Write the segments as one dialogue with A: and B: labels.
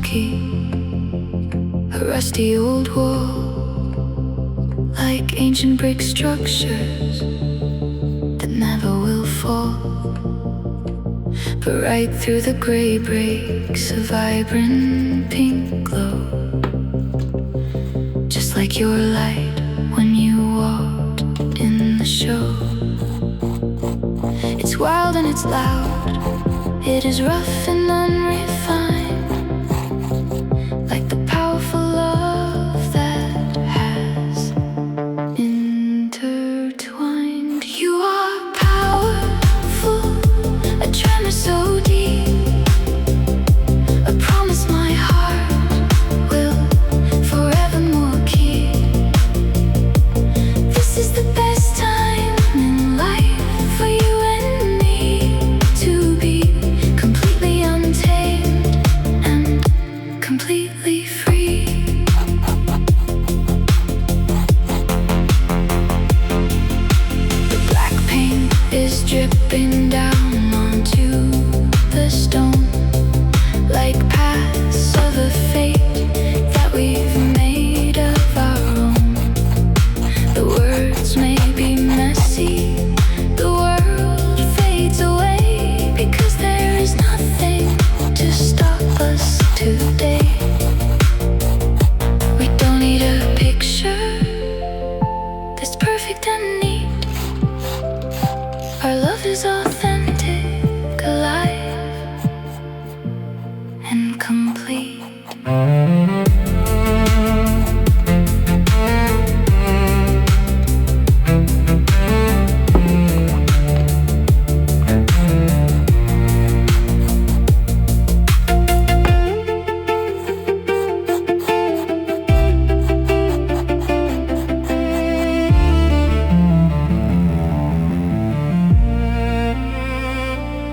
A: smoky, a rusty old wall, like ancient brick structures that never will fall. But right through the gray breaks a vibrant pink glow, just like your light when you walked in the show. It's wild and it's loud, it is rough and unrefined, like the powerful love that has intertwined. You are powerful, a tremor so deep, a promise my heart will forevermore keep. This is the best time in life for you and me to be completely untamed and completely free. The black paint is dripping down onto the stone, like paths of a fate that we've made of our own. The words may be messy, the world fades away, because there is nothing to stop us today. We don't need a picture that's perfect and neat. Our love is authentic, alive, and complete.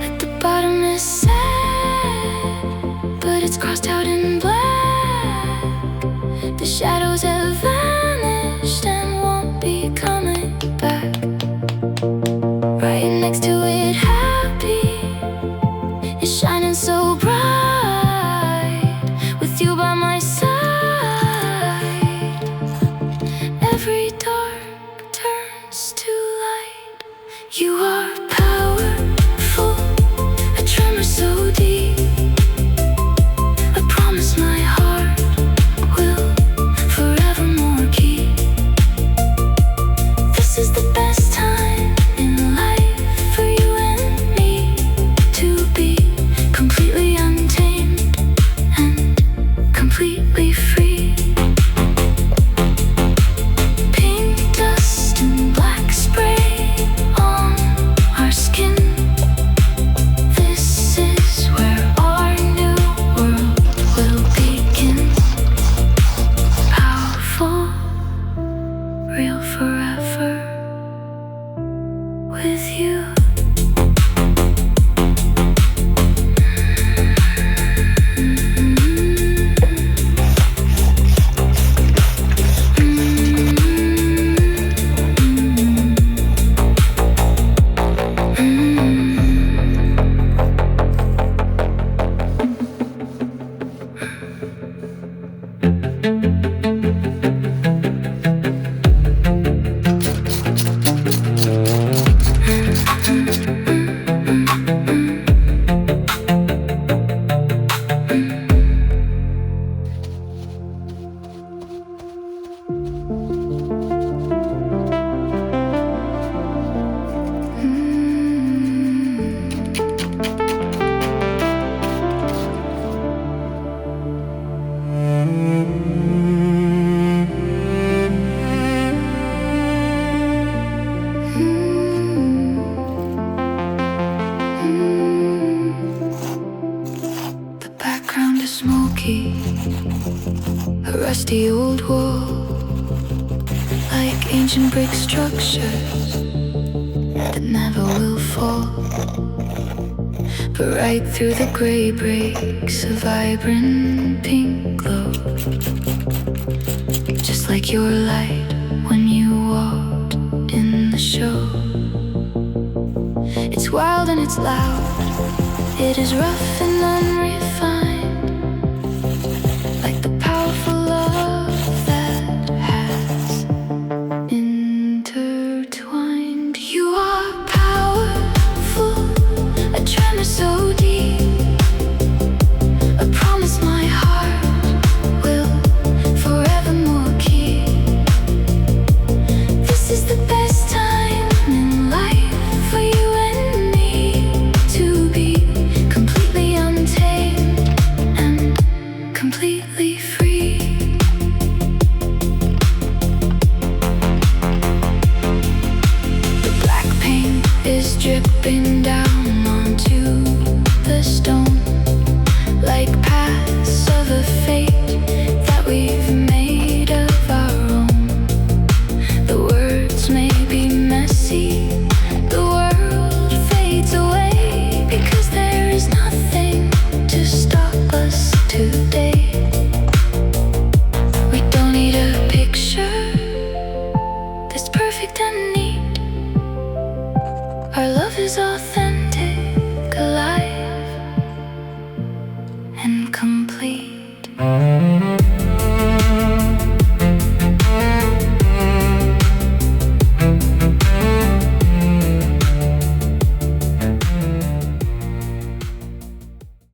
A: At the bottom is sad, but it's crossed out in black. The shadows have vanished and won't be coming back. Right next to it, happy is shining so bright, with you by my side. Every dark turns to light. You are powerful, a tremor so deep, a promise my heart will forevermore keep. This is the best time in life for you and me to be completely untamed and completely free. Pink dust and black spray on our skin. This is where our new world will begin. Powerful, real forever with you. The background is smoky, a rusty old wall, like ancient brick structures that never will fall. But right through the gray breaks a vibrant pink glow, just like your light when you walked in the show. It's wild and it's loud, it is rough and unrefined, completely free. The black paint is dripping down onto the stone, like paths of a fate that we've made of our own. The words may be messy, the world fades away, because there is nothing to stop us today. We don't need a picture that's perfect and neat. Our love is authentic, alive, and complete.